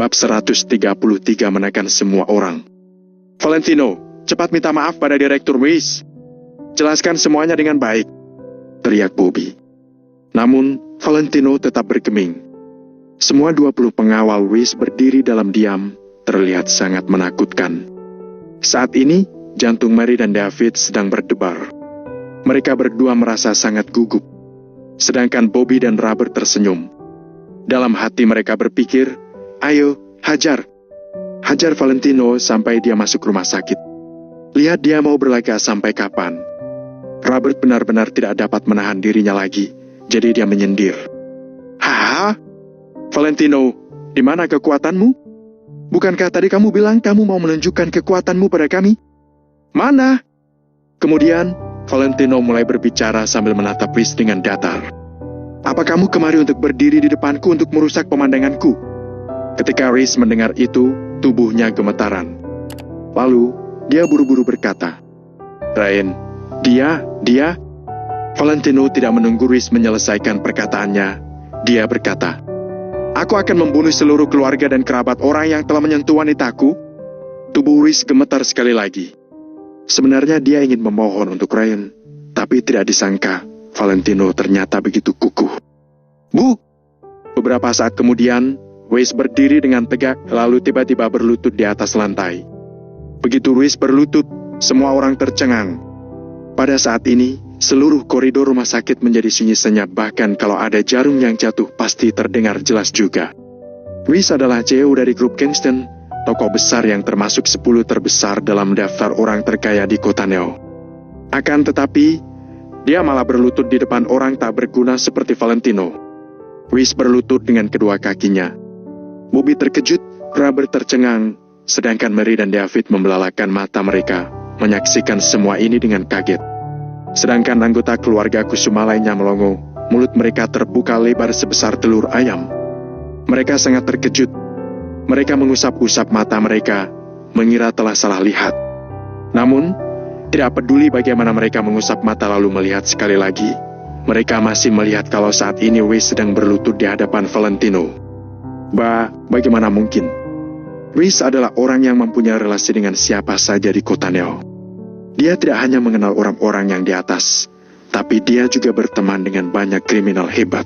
Bab 133 menekan semua orang. Valentino, cepat minta maaf pada Direktur Weiss. Jelaskan semuanya dengan baik, teriak Bobby. Namun, Valentino tetap bergeming. Semua 20 pengawal Weiss berdiri dalam diam, terlihat sangat menakutkan. Saat ini, jantung Mary dan David sedang berdebar. Mereka berdua merasa sangat gugup. Sedangkan Bobby dan Robert tersenyum. Dalam hati mereka berpikir, ayo, hajar. Hajar Valentino sampai dia masuk rumah sakit. Lihat dia mau berlaga sampai kapan. Robert benar-benar tidak dapat menahan dirinya lagi, jadi dia menyindir. Hah? Valentino, di mana kekuatanmu? Bukankah tadi kamu bilang kamu mau menunjukkan kekuatanmu pada kami? Mana? Kemudian, Valentino mulai berbicara sambil menatap Weiss dengan datar. Apa kamu kemari untuk berdiri di depanku untuk merusak pemandanganku? Ketika Weiss mendengar itu, tubuhnya gemetaran. Lalu, dia buru-buru berkata, Rain, dia. Valentino tidak menunggu Weiss menyelesaikan perkataannya. Dia berkata, aku akan membunuh seluruh keluarga dan kerabat orang yang telah menyentuh wanitaku. Tubuh Weiss gemetar sekali lagi. Sebenarnya dia ingin memohon untuk Rain, tapi tidak disangka Valentino ternyata begitu kukuh. Bu! Beberapa saat kemudian, Weiss berdiri dengan tegak lalu tiba-tiba berlutut di atas lantai. Begitu Weiss berlutut, semua orang tercengang. Pada saat ini, seluruh koridor rumah sakit menjadi sunyi senyap, bahkan kalau ada jarum yang jatuh pasti terdengar jelas juga. Weiss adalah CEO dari grup Kingston, tokoh besar yang termasuk 10 terbesar dalam daftar orang terkaya di kota Neo. Akan tetapi, dia malah berlutut di depan orang tak berguna seperti Valentino. Weiss berlutut dengan kedua kakinya. Bobby terkejut, Robert tercengang, sedangkan Mary dan David membelalakan mata mereka, menyaksikan semua ini dengan kaget. Sedangkan anggota keluarga Kusuma lainnya melongo, mulut mereka terbuka lebar sebesar telur ayam. Mereka sangat terkejut. Mereka mengusap-usap mata mereka, mengira telah salah lihat. Namun, tidak peduli bagaimana mereka mengusap mata lalu melihat sekali lagi, mereka masih melihat kalau saat ini Weiss sedang berlutut di hadapan Valentino. Bagaimana mungkin? Weiss adalah orang yang mempunyai relasi dengan siapa saja di kota Neo. Dia tidak hanya mengenal orang-orang yang di atas, tapi dia juga berteman dengan banyak kriminal hebat.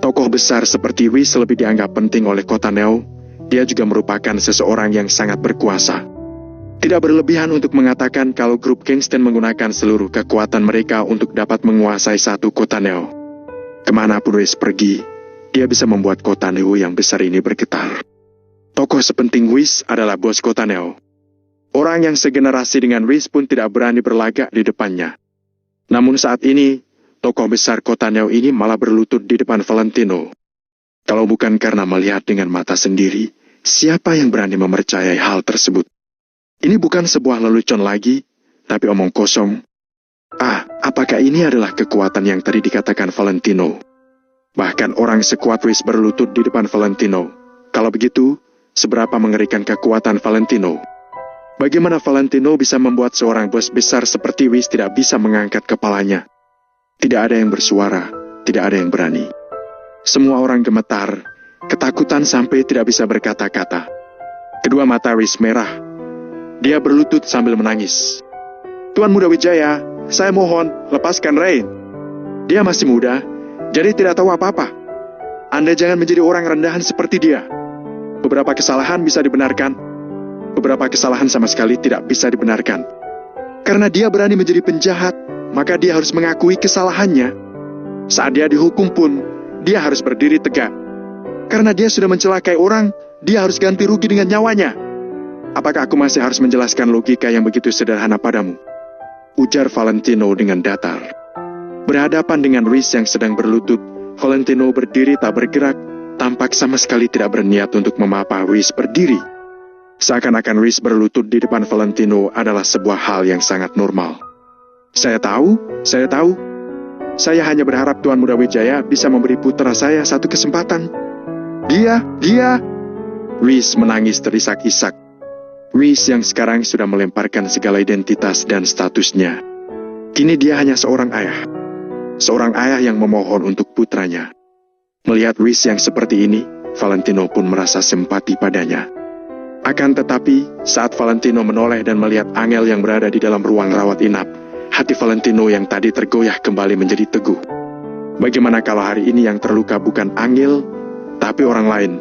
Tokoh besar seperti Weiss lebih dianggap penting oleh kota Neo. Dia juga merupakan seseorang yang sangat berkuasa. Tidak berlebihan untuk mengatakan kalau grup Kingston menggunakan seluruh kekuatan mereka untuk dapat menguasai satu kota Neo. Kemanapun Weiss pergi, dia bisa membuat kota Neo yang besar ini bergetar. Tokoh sepenting Weiss adalah bos kota Neo. Orang yang segenerasi dengan Weiss pun tidak berani berlagak di depannya. Namun saat ini, tokoh besar kota Neo ini malah berlutut di depan Valentino. Kalau bukan karena melihat dengan mata sendiri, siapa yang berani mempercayai hal tersebut? Ini bukan sebuah lelucon lagi, tapi omong kosong. Apakah ini adalah kekuatan yang tadi dikatakan Valentino? Bahkan orang sekuat Weiss berlutut di depan Valentino. Kalau begitu, seberapa mengerikan kekuatan Valentino? Bagaimana Valentino bisa membuat seorang bos besar seperti Weiss tidak bisa mengangkat kepalanya? Tidak ada yang bersuara, tidak ada yang berani. Semua orang gemetar, ketakutan sampai tidak bisa berkata-kata. Kedua mata Weiss merah. Dia berlutut sambil menangis. Tuan Muda Wijaya, saya mohon, lepaskan Rain. Dia masih muda, jadi tidak tahu apa-apa. Anda jangan menjadi orang rendahan seperti dia. Beberapa kesalahan bisa dibenarkan. Beberapa kesalahan sama sekali tidak bisa dibenarkan. Karena dia berani menjadi penjahat, maka dia harus mengakui kesalahannya. Saat dia dihukum pun, dia harus berdiri tegak. Karena dia sudah mencelakai orang, dia harus ganti rugi dengan nyawanya. Apakah aku masih harus menjelaskan logika yang begitu sederhana padamu? Ujar Valentino dengan datar. Berhadapan dengan Weiss yang sedang berlutut, Valentino berdiri tak bergerak, tampak sama sekali tidak berniat untuk memapa Weiss berdiri. Seakan-akan Weiss berlutut di depan Valentino adalah sebuah hal yang sangat normal. Saya tahu. Saya hanya berharap Tuan Muda Wijaya bisa memberi putra saya satu kesempatan. Dia. Weiss menangis terisak-isak. Weiss yang sekarang sudah melemparkan segala identitas dan statusnya. Kini dia hanya seorang ayah. Seorang ayah yang memohon untuk putranya. Melihat Weiss yang seperti ini, Valentino pun merasa simpati padanya. Akan tetapi, saat Valentino menoleh dan melihat Angel yang berada di dalam ruang rawat inap, hati Valentino yang tadi tergoyah kembali menjadi teguh. Bagaimana kalau hari ini yang terluka bukan Angel, tapi orang lain?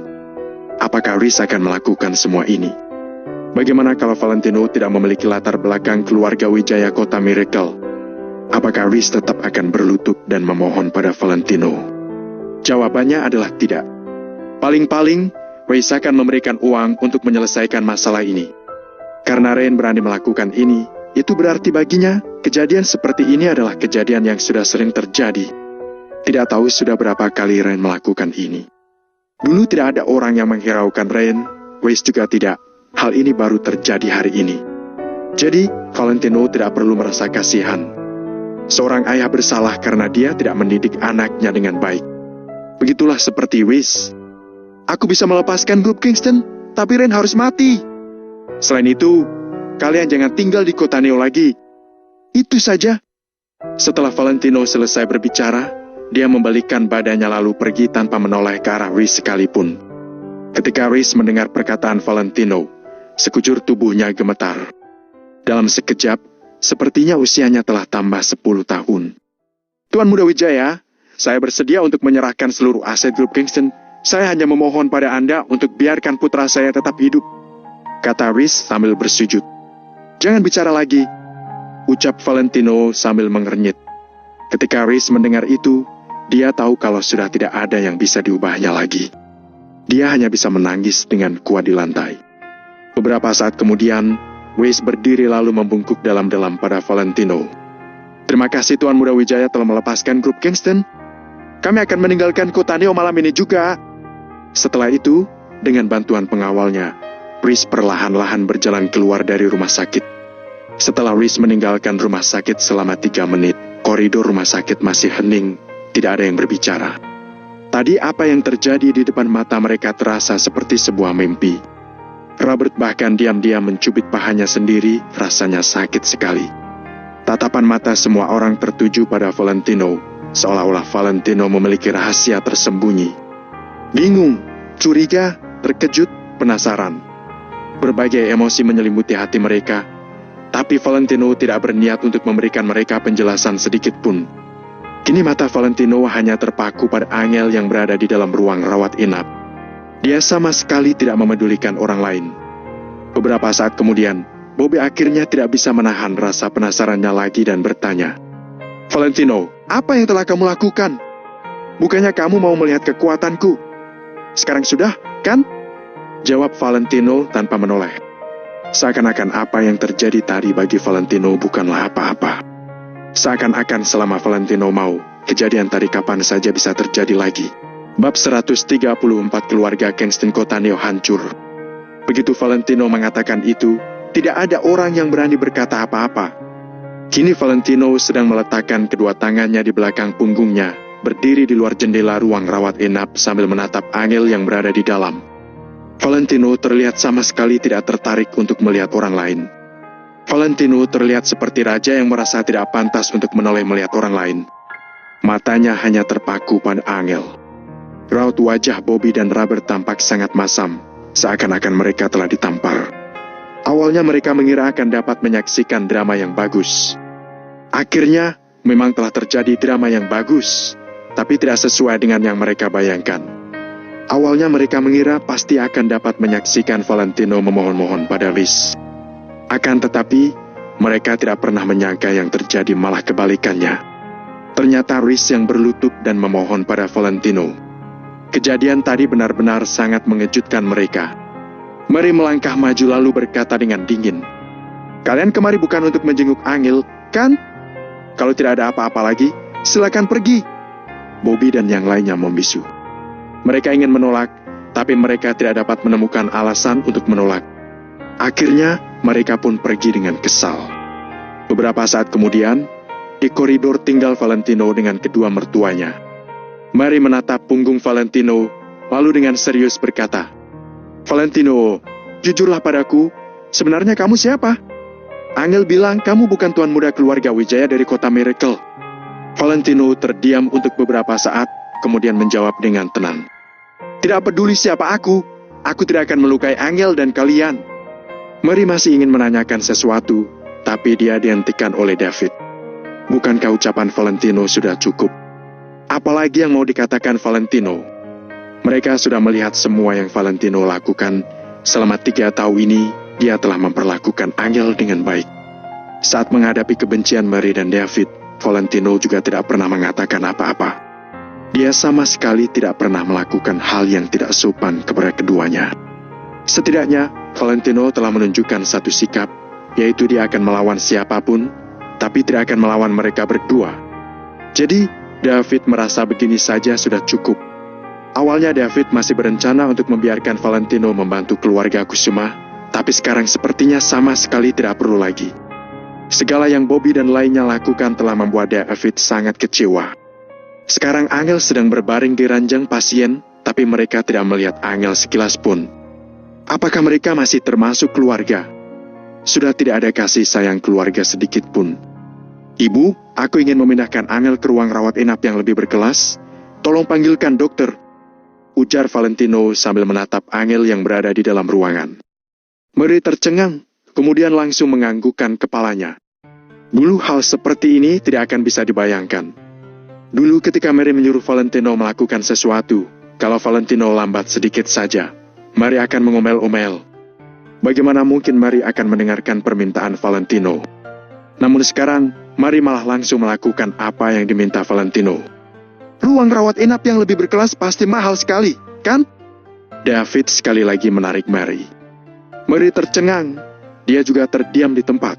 Apakah Rhys akan melakukan semua ini? Bagaimana kalau Valentino tidak memiliki latar belakang keluarga Wijaya Kota Miracle? Apakah Rhys tetap akan berlutut dan memohon pada Valentino? Jawabannya adalah tidak. Paling-paling, Rhys akan memberikan uang untuk menyelesaikan masalah ini. Karena Rain berani melakukan ini, itu berarti baginya, kejadian seperti ini adalah kejadian yang sudah sering terjadi. Tidak tahu sudah berapa kali Rain melakukan ini. Dulu tidak ada orang yang menghiraukan Rain, Rhys juga tidak. Hal ini baru terjadi hari ini. Jadi, Valentino tidak perlu merasa kasihan. Seorang ayah bersalah karena dia tidak mendidik anaknya dengan baik. Begitulah seperti Rhys. Aku bisa melepaskan grup Kingston, tapi Rain harus mati. Selain itu, kalian jangan tinggal di kota Neo lagi. Itu saja. Setelah Valentino selesai berbicara, dia membalikkan badannya lalu pergi tanpa menoleh ke arah Rhys sekalipun. Ketika Rhys mendengar perkataan Valentino, sekujur tubuhnya gemetar. Dalam sekejap, sepertinya usianya telah tambah 10 tahun. Tuan Muda Wijaya, saya bersedia untuk menyerahkan seluruh aset grup Kingston. Saya hanya memohon pada Anda untuk biarkan putra saya tetap hidup, kata Rhys sambil bersujud. Jangan bicara lagi, ucap Valentino sambil mengernyit. Ketika Rhys mendengar itu, dia tahu kalau sudah tidak ada yang bisa diubahnya lagi. Dia hanya bisa menangis dengan kuat di lantai. Beberapa saat kemudian, Rhys berdiri lalu membungkuk dalam-dalam pada Valentino. Terima kasih Tuan Muda Wijaya telah melepaskan grup Kingston. Kami akan meninggalkan kota Neo malam ini juga. Setelah itu, dengan bantuan pengawalnya, Rhys perlahan-lahan berjalan keluar dari rumah sakit. Setelah Rhys meninggalkan rumah sakit selama 3 menit, koridor rumah sakit masih hening, tidak ada yang berbicara. Tadi apa yang terjadi di depan mata mereka terasa seperti sebuah mimpi. Robert bahkan diam-diam mencubit pahanya sendiri, rasanya sakit sekali. Tatapan mata semua orang tertuju pada Valentino, seolah-olah Valentino memiliki rahasia tersembunyi. Bingung, curiga, terkejut, penasaran. Berbagai emosi menyelimuti hati mereka, tapi Valentino tidak berniat untuk memberikan mereka penjelasan sedikit pun. Kini mata Valentino hanya terpaku pada Angel yang berada di dalam ruang rawat inap. Dia sama sekali tidak memedulikan orang lain. Beberapa saat kemudian, Bobby akhirnya tidak bisa menahan rasa penasarannya lagi dan bertanya, Valentino, apa yang telah kamu lakukan? Bukannya kamu mau melihat kekuatanku? Sekarang sudah, kan? Jawab Valentino tanpa menoleh. Seakan-akan apa yang terjadi tadi bagi Valentino bukanlah apa-apa. Seakan-akan selama Valentino mau, kejadian tadi kapan saja bisa terjadi lagi. Bab 134 keluarga Kingston Kota Neo hancur. Begitu Valentino mengatakan itu, tidak ada orang yang berani berkata apa-apa. Kini Valentino sedang meletakkan kedua tangannya di belakang punggungnya, berdiri di luar jendela ruang rawat inap sambil menatap Angel yang berada di dalam. Valentino terlihat sama sekali tidak tertarik untuk melihat orang lain. Valentino terlihat seperti raja yang merasa tidak pantas untuk menoleh melihat orang lain. Matanya hanya terpaku pada Angel. Raut wajah Bobby dan Robert tampak sangat masam, seakan-akan mereka telah ditampar. Awalnya mereka mengira akan dapat menyaksikan drama yang bagus. Akhirnya, memang telah terjadi drama yang bagus, tapi tidak sesuai dengan yang mereka bayangkan. Awalnya mereka mengira pasti akan dapat menyaksikan Valentino memohon-mohon pada Rhys. Akan tetapi, mereka tidak pernah menyangka yang terjadi malah kebalikannya. Ternyata Rhys yang berlutut dan memohon pada Valentino. Kejadian tadi benar-benar sangat mengejutkan mereka. Mary melangkah maju lalu berkata dengan dingin, Kalian kemari bukan untuk menjenguk Angel, kan? Kalau tidak ada apa-apa lagi, silakan pergi. Bobby dan yang lainnya membisu. Mereka ingin menolak, tapi mereka tidak dapat menemukan alasan untuk menolak. Akhirnya, mereka pun pergi dengan kesal. Beberapa saat kemudian, di koridor tinggal Valentino dengan kedua mertuanya. Mary menatap punggung Valentino, lalu dengan serius berkata, Valentino, jujurlah padaku, sebenarnya kamu siapa? Angel bilang kamu bukan tuan muda keluarga Wijaya dari kota Miracle. Valentino terdiam untuk beberapa saat, kemudian menjawab dengan tenang. Tidak peduli siapa aku tidak akan melukai Angel dan kalian. Mary masih ingin menanyakan sesuatu, tapi dia dihentikan oleh David. Bukankah ucapan Valentino sudah cukup? Apalagi yang mau dikatakan Valentino? Mereka sudah melihat semua yang Valentino lakukan. Selama 3 tahun ini, dia telah memperlakukan Angel dengan baik. Saat menghadapi kebencian Mary dan David, Valentino juga tidak pernah mengatakan apa-apa. Dia sama sekali tidak pernah melakukan hal yang tidak sopan kepada keduanya. Setidaknya, Valentino telah menunjukkan satu sikap, yaitu dia akan melawan siapapun, tapi tidak akan melawan mereka berdua. Jadi, David merasa begini saja sudah cukup. Awalnya David masih berencana untuk membiarkan Valentino membantu keluarga Kusuma, tapi sekarang sepertinya sama sekali tidak perlu lagi. Segala yang Bobby dan lainnya lakukan telah membuat David sangat kecewa. Sekarang Angel sedang berbaring di ranjang pasien, tapi mereka tidak melihat Angel sekilas pun. Apakah mereka masih termasuk keluarga? Sudah tidak ada kasih sayang keluarga sedikit pun. Ibu, aku ingin memindahkan Angel ke ruang rawat inap yang lebih berkelas. Tolong panggilkan dokter, ujar Valentino sambil menatap Angel yang berada di dalam ruangan. Mary tercengang, kemudian langsung menganggukkan kepalanya. Dulu hal seperti ini tidak akan bisa dibayangkan. Dulu ketika Mary menyuruh Valentino melakukan sesuatu, kalau Valentino lambat sedikit saja, Mary akan mengomel-omel. Bagaimana mungkin Mary akan mendengarkan permintaan Valentino? Namun sekarang, Mary malah langsung melakukan apa yang diminta Valentino. Ruang rawat inap yang lebih berkelas pasti mahal sekali, kan? David sekali lagi menarik Mary. Mary tercengang, dia juga terdiam di tempat.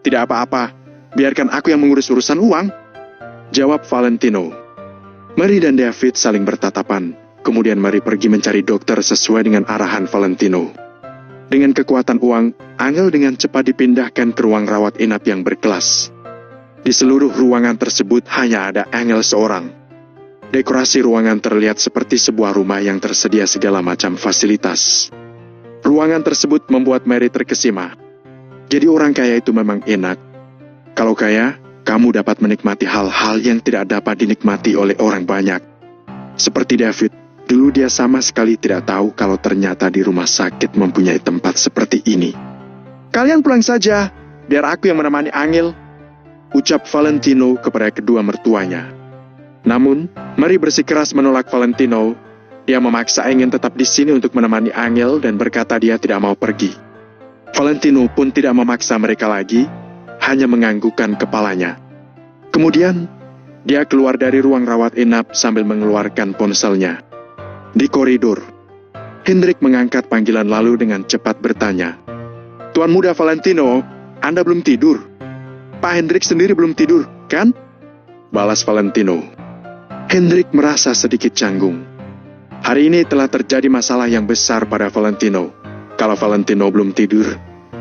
Tidak apa-apa, biarkan aku yang mengurus urusan uang, jawab Valentino. Mary dan David saling bertatapan, kemudian Mary pergi mencari dokter sesuai dengan arahan Valentino. Dengan kekuatan uang, Angel dengan cepat dipindahkan ke ruang rawat inap yang berkelas. Di seluruh ruangan tersebut hanya ada Angel seorang. Dekorasi ruangan terlihat seperti sebuah rumah yang tersedia segala macam fasilitas. Ruangan tersebut membuat Mary terkesima. Jadi orang kaya itu memang enak. Kalau kaya, kamu dapat menikmati hal-hal yang tidak dapat dinikmati oleh orang banyak. Seperti David, dulu dia sama sekali tidak tahu kalau ternyata di rumah sakit mempunyai tempat seperti ini. Kalian pulang saja, biar aku yang menemani Angel, ucap Valentino kepada kedua mertuanya. Namun, Mary bersikeras menolak Valentino. Dia memaksa ingin tetap di sini untuk menemani Angel dan berkata dia tidak mau pergi. Valentino pun tidak memaksa mereka lagi, hanya menganggukkan kepalanya. Kemudian, dia keluar dari ruang rawat inap sambil mengeluarkan ponselnya. Di koridor, Hendrik mengangkat panggilan lalu dengan cepat bertanya, Tuan Muda Valentino, Anda belum tidur? Pak Hendrik sendiri belum tidur, kan? Balas Valentino. Hendrik merasa sedikit canggung. Hari ini telah terjadi masalah yang besar pada Valentino. Kalau Valentino belum tidur,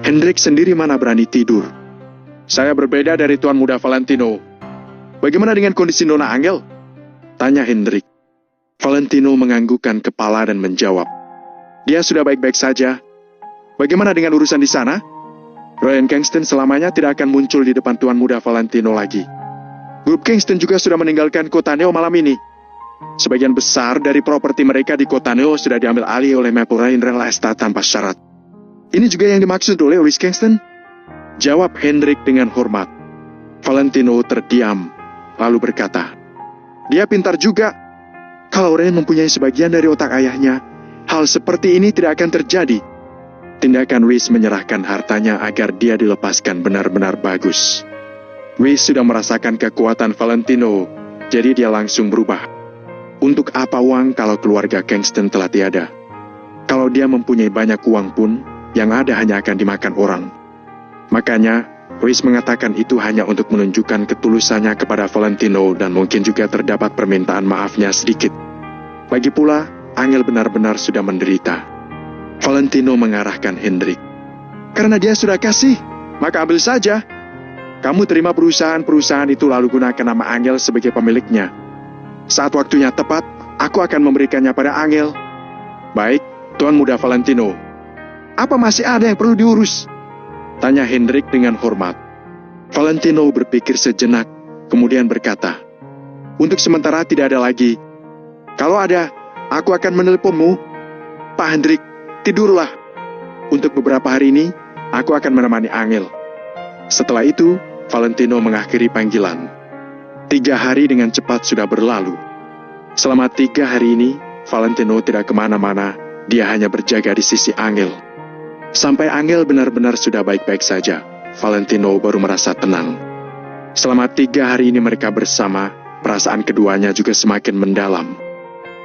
Hendrik sendiri mana berani tidur? Saya berbeda dari Tuan Muda Valentino. Bagaimana dengan kondisi Nona Angel? Tanya Hendrik. Valentino menganggukkan kepala dan menjawab. Dia sudah baik-baik saja. Bagaimana dengan urusan di sana? Ryan Kingston selamanya tidak akan muncul di depan Tuan Muda Valentino lagi. Grup Kingston juga sudah meninggalkan Kota Neo malam ini. Sebagian besar dari properti mereka di Kota Neo sudah diambil alih oleh Maple Rain Real Estate tanpa syarat. Ini juga yang dimaksud oleh Louis Kingston? Jawab Hendrik dengan hormat. Valentino terdiam, lalu berkata, dia pintar juga. Kalau Ren mempunyai sebagian dari otak ayahnya, hal seperti ini tidak akan terjadi. Tindakan Louis menyerahkan hartanya agar dia dilepaskan benar-benar bagus. Louis sudah merasakan kekuatan Valentino, jadi dia langsung berubah. Untuk apa uang kalau keluarga Kingston telah tiada? Kalau dia mempunyai banyak uang pun, yang ada hanya akan dimakan orang. Makanya, Louis mengatakan itu hanya untuk menunjukkan ketulusannya kepada Valentino dan mungkin juga terdapat permintaan maafnya sedikit. Lagi pula, Angel benar-benar sudah menderita. Valentino mengarahkan Hendrik. Karena dia sudah kasih, maka ambil saja. Kamu terima perusahaan-perusahaan itu lalu gunakan nama Angel sebagai pemiliknya. Saat waktunya tepat, aku akan memberikannya pada Angel. Baik, Tuan Muda Valentino. Apa masih ada yang perlu diurus? Tanya Hendrik dengan hormat. Valentino berpikir sejenak, kemudian berkata, untuk sementara tidak ada lagi. Kalau ada, Aku akan menelponmu. Pak Hendrik, tidurlah. Untuk beberapa hari ini, aku akan menemani Angel. Setelah itu, Valentino mengakhiri panggilan. 3 hari dengan cepat sudah berlalu. Selama 3 hari ini, Valentino tidak kemana-mana, dia hanya berjaga di sisi Angel. Sampai Angel benar-benar sudah baik-baik saja, Valentino baru merasa tenang. Selama 3 hari ini mereka bersama, perasaan keduanya juga semakin mendalam.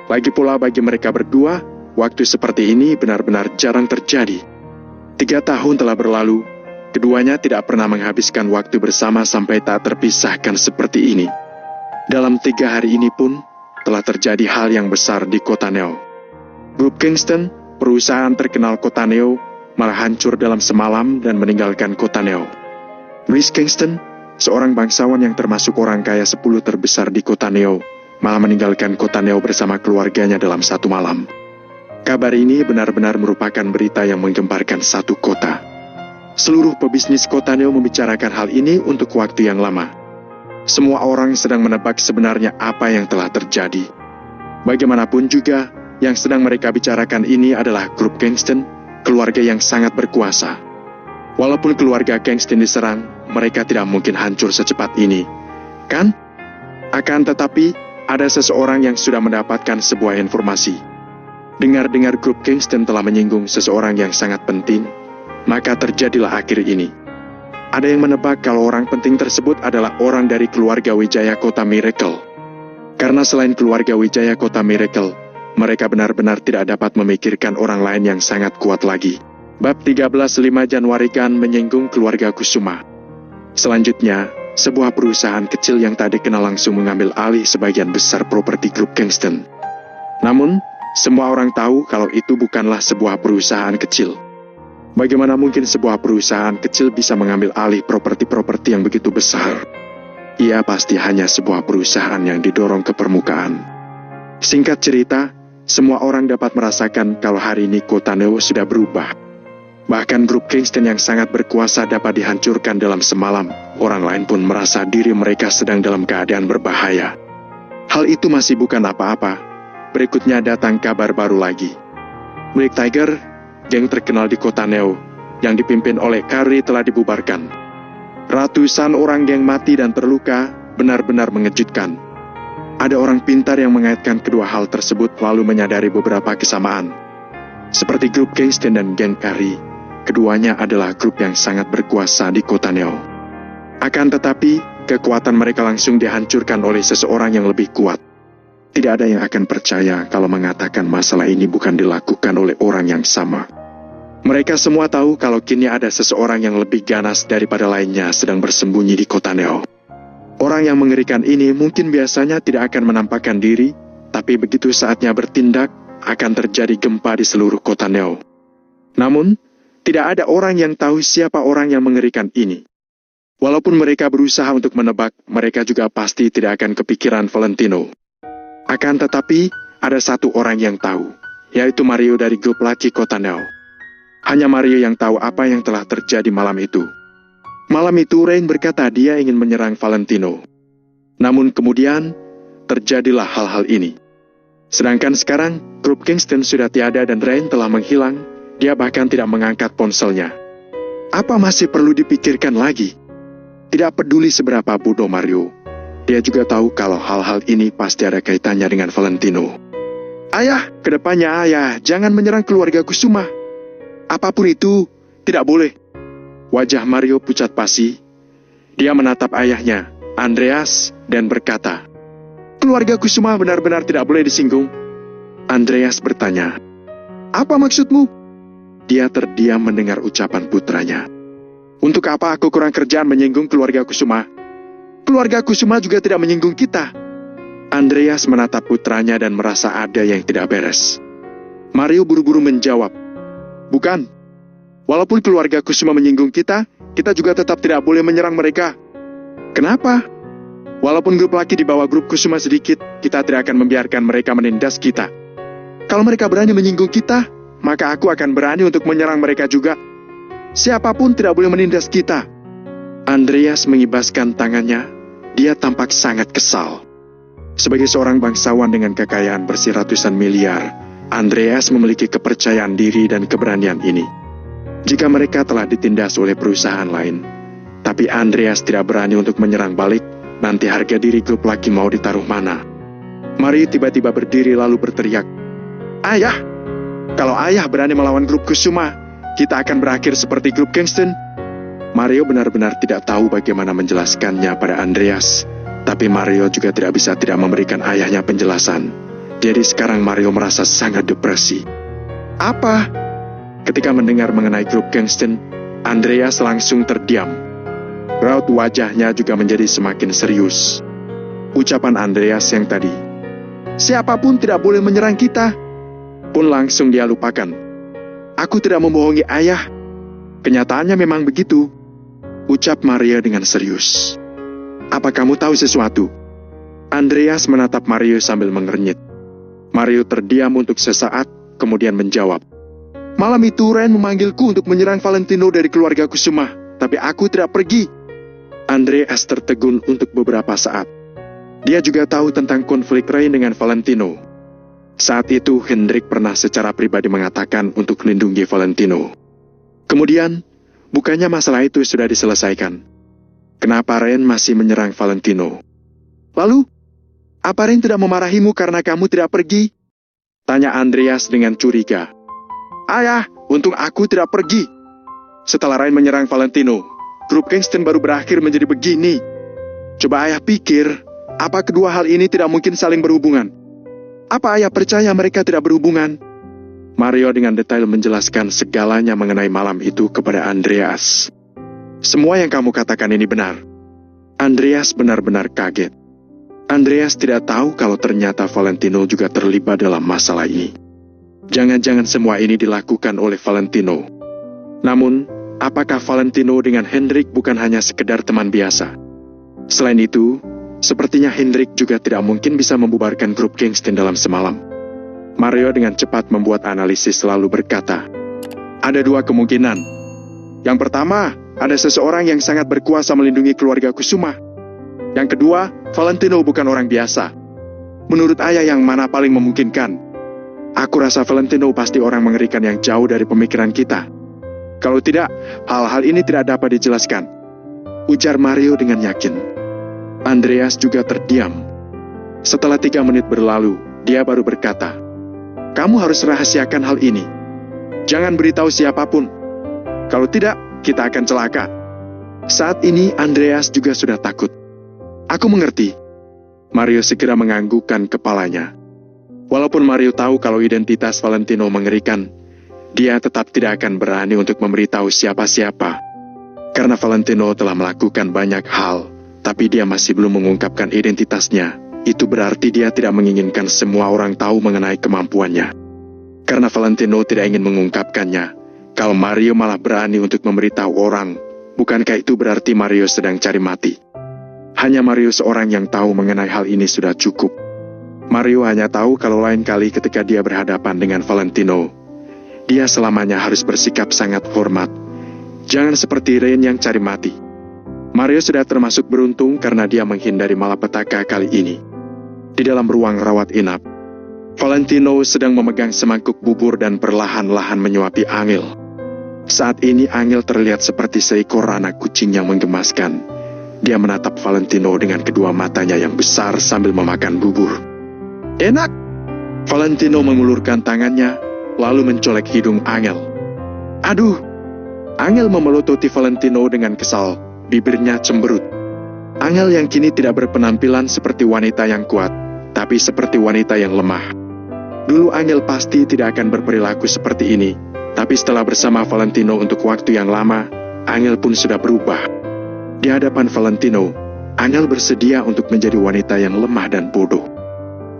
Lagi pula bagi mereka berdua, waktu seperti ini benar-benar jarang terjadi. 3 tahun telah berlalu, keduanya tidak pernah menghabiskan waktu bersama sampai tak terpisahkan seperti ini. Dalam 3 hari ini pun, telah terjadi hal yang besar di kota Neo. Grup Kingston, perusahaan terkenal kota Neo, malah hancur dalam semalam dan meninggalkan kota Neo. Reese Kingston, seorang bangsawan yang termasuk orang kaya 10 terbesar di kota Neo, malah meninggalkan kota Neo bersama keluarganya dalam 1 malam. Kabar ini benar-benar merupakan berita yang menggemparkan satu kota. Seluruh pebisnis kota Neo membicarakan hal ini untuk waktu yang lama. Semua orang sedang menebak sebenarnya apa yang telah terjadi. Bagaimanapun juga, yang sedang mereka bicarakan ini adalah grup Kingston, keluarga yang sangat berkuasa. Walaupun keluarga Kingston diserang, mereka tidak mungkin hancur secepat ini, kan? Akan tetapi, ada seseorang yang sudah mendapatkan sebuah informasi. Dengar-dengar grup Kingston telah menyinggung seseorang yang sangat penting, maka terjadilah akhir ini. Ada yang menebak kalau orang penting tersebut adalah orang dari keluarga Wijaya Kota Miracle. Karena selain keluarga Wijaya Kota Miracle, mereka benar-benar tidak dapat memikirkan orang lain yang sangat kuat lagi. Bab 13:5 Januari kan menyinggung keluarga Kusuma. Selanjutnya, sebuah perusahaan kecil yang tak dikenal langsung mengambil alih sebagian besar properti grup Kingston. Namun, semua orang tahu kalau itu bukanlah sebuah perusahaan kecil. Bagaimana mungkin sebuah perusahaan kecil bisa mengambil alih properti-properti yang begitu besar? Ia pasti hanya sebuah perusahaan yang didorong ke permukaan. Singkat cerita, semua orang dapat merasakan kalau hari ini kota Neo sudah berubah. Bahkan grup Kingston yang sangat berkuasa dapat dihancurkan dalam semalam. Orang lain pun merasa diri mereka sedang dalam keadaan berbahaya. Hal itu masih bukan apa-apa. Berikutnya datang kabar baru lagi. Black Tiger, geng terkenal di kota Neo, yang dipimpin oleh Carrie telah dibubarkan. Ratusan orang geng mati dan terluka, benar-benar mengejutkan. Ada orang pintar yang mengaitkan kedua hal tersebut lalu menyadari beberapa kesamaan. Seperti grup Kingston dan geng Carrie, keduanya adalah grup yang sangat berkuasa di kota Neo. Akan tetapi, kekuatan mereka langsung dihancurkan oleh seseorang yang lebih kuat. Tidak ada yang akan percaya kalau mengatakan masalah ini bukan dilakukan oleh orang yang sama. Mereka semua tahu kalau kini ada seseorang yang lebih ganas daripada lainnya sedang bersembunyi di kota Neo. Orang yang mengerikan ini mungkin biasanya tidak akan menampakkan diri, tapi begitu saatnya bertindak, akan terjadi gempa di seluruh kota Neo. Namun, tidak ada orang yang tahu siapa orang yang mengerikan ini. Walaupun mereka berusaha untuk menebak, mereka juga pasti tidak akan kepikiran Valentino. Akan tetapi, ada satu orang yang tahu, yaitu Mario dari grup laki kota Neo. Hanya Mario yang tahu apa yang telah terjadi malam itu. Malam itu Rain berkata dia ingin menyerang Valentino. Namun kemudian, terjadilah hal-hal ini. Sedangkan sekarang, grup Kingston sudah tiada dan Rain telah menghilang, dia bahkan tidak mengangkat ponselnya. Apa masih perlu dipikirkan lagi? Tidak peduli seberapa bodoh Mario, dia juga tahu kalau hal-hal ini pasti ada kaitannya dengan Valentino. Ayah, kedepannya ayah, jangan menyerang keluarga Kusuma. Apapun itu, tidak boleh. Wajah Mario pucat pasi. Dia menatap ayahnya, Andreas, dan berkata, keluarga Kusuma benar-benar tidak boleh disinggung. Andreas bertanya, apa maksudmu? Dia terdiam mendengar ucapan putranya. Untuk apa aku kurang kerjaan menyinggung keluarga Kusuma? Keluarga Kusuma juga tidak menyinggung kita. Andreas menatap putranya dan merasa ada yang tidak beres. Mario buru-buru menjawab, bukan. Walaupun keluarga Kusuma menyinggung kita, kita juga tetap tidak boleh menyerang mereka. Kenapa? Walaupun grup laki di bawah grup Kusuma sedikit, kita tidak akan membiarkan mereka menindas kita. Kalau mereka berani menyinggung kita, maka aku akan berani untuk menyerang mereka juga. Siapapun tidak boleh menindas kita. Andreas mengibaskan tangannya. Dia tampak sangat kesal. Sebagai seorang bangsawan dengan kekayaan bersih ratusan miliar, Andreas memiliki kepercayaan diri dan keberanian ini. Jika mereka telah ditindas oleh perusahaan lain, tapi Andreas tidak berani untuk menyerang balik, nanti harga diri grup laki mau ditaruh mana? Mario tiba-tiba berdiri lalu berteriak, "Ayah! Kalau ayah berani melawan grup Kusuma, kita akan berakhir seperti grup Kingston." Mario benar-benar tidak tahu bagaimana menjelaskannya pada Andreas, tapi Mario juga tidak bisa tidak memberikan ayahnya penjelasan. Jadi sekarang Mario merasa sangat depresi. Apa? Ketika mendengar mengenai grup Kingston, Andreas langsung terdiam. Raut wajahnya juga menjadi semakin serius. Ucapan Andreas yang tadi, "Siapapun tidak boleh menyerang kita," pun langsung dia lupakan. "Aku tidak membohongi ayah. Kenyataannya memang begitu," ucap Mario dengan serius. "Apa kamu tahu sesuatu?" Andreas menatap Mario sambil mengernyit. Mario terdiam untuk sesaat, kemudian menjawab, "Malam itu Ren memanggilku untuk menyerang Valentino dari keluarga Kusuma, tapi aku tidak pergi." Andreas tertegun untuk beberapa saat. Dia juga tahu tentang konflik Ren dengan Valentino. Saat itu Hendrik pernah secara pribadi mengatakan untuk melindungi Valentino. Kemudian, bukannya masalah itu sudah diselesaikan? Kenapa Ren masih menyerang Valentino? Lalu, apa Ren tidak memarahimu karena kamu tidak pergi? Tanya Andreas dengan curiga. "Ayah, untung aku tidak pergi. Setelah Ren menyerang Valentino, grup Kingston baru berakhir menjadi begini. Coba ayah pikir, apa kedua hal ini tidak mungkin saling berhubungan? Apa ayah percaya mereka tidak berhubungan?" Mario dengan detail menjelaskan segalanya mengenai malam itu kepada Andreas. "Semua yang kamu katakan ini benar." Andreas benar-benar kaget. Andreas tidak tahu kalau ternyata Valentino juga terlibat dalam masalah ini. Jangan-jangan semua ini dilakukan oleh Valentino. Namun, apakah Valentino dengan Hendrik bukan hanya sekedar teman biasa? Selain itu, sepertinya Hendrik juga tidak mungkin bisa membubarkan grup Kingston dalam semalam. Mario dengan cepat membuat analisis lalu berkata, "Ada dua kemungkinan. Yang pertama, ada seseorang yang sangat berkuasa melindungi keluarga Kusuma. Yang kedua, Valentino bukan orang biasa. Menurut ayah yang mana paling memungkinkan?" "Aku rasa Valentino pasti orang mengerikan yang jauh dari pemikiran kita. Kalau tidak, hal-hal ini tidak dapat dijelaskan," ujar Mario dengan yakin. Andreas juga terdiam. Setelah 3 menit berlalu, dia baru berkata, "Kamu harus rahasiakan hal ini. Jangan beritahu siapapun. Kalau tidak, kita akan celaka." Saat ini Andreas juga sudah takut. "Aku mengerti." Mario segera menganggukkan kepalanya. Walaupun Mario tahu kalau identitas Valentino mengerikan, dia tetap tidak akan berani untuk memberitahu siapa-siapa. Karena Valentino telah melakukan banyak hal, tapi dia masih belum mengungkapkan identitasnya. Itu berarti dia tidak menginginkan semua orang tahu mengenai kemampuannya. Karena Valentino tidak ingin mengungkapkannya, kalau Mario malah berani untuk memberitahu orang, bukankah itu berarti Mario sedang cari mati? Hanya Mario seorang yang tahu mengenai hal ini sudah cukup. Mario hanya tahu kalau lain kali ketika dia berhadapan dengan Valentino, dia selamanya harus bersikap sangat hormat. Jangan seperti Ren yang cari mati. Mario sudah termasuk beruntung karena dia menghindari malapetaka kali ini. Di dalam ruang rawat inap, Valentino sedang memegang semangkuk bubur dan perlahan-lahan menyuapi Angel. Saat ini Angel terlihat seperti seekor anak kucing yang menggemaskan. Dia menatap Valentino dengan kedua matanya yang besar sambil memakan bubur. "Enak!" Valentino mengulurkan tangannya, lalu mencolek hidung Angel. "Aduh!" Angel memelototi Valentino dengan kesal, bibirnya cemberut. Angel yang kini tidak berpenampilan seperti wanita yang kuat, tapi seperti wanita yang lemah. Dulu Angel pasti tidak akan berperilaku seperti ini, tapi setelah bersama Valentino untuk waktu yang lama, Angel pun sudah berubah. Di hadapan Valentino, Angel bersedia untuk menjadi wanita yang lemah dan bodoh.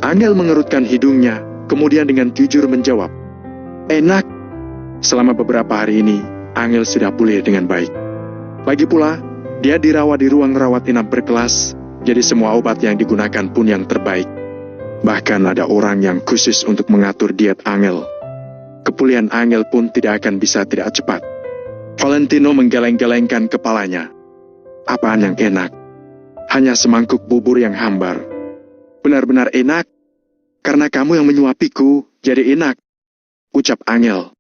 Angel mengerutkan hidungnya, kemudian dengan jujur menjawab, "Enak." Selama beberapa hari ini, Angel sudah pulih dengan baik. Lagi pula, dia dirawat di ruang rawat inap berkelas, jadi semua obat yang digunakan pun yang terbaik. Bahkan ada orang yang khusus untuk mengatur diet Angel. Kepulihan Angel pun tidak akan bisa tidak cepat. Valentino menggeleng-gelengkan kepalanya. Apaan yang enak? Hanya semangkuk bubur yang hambar. benar-benar enak. Karena kamu yang menyuapiku, jadi enak. Ucap Angel.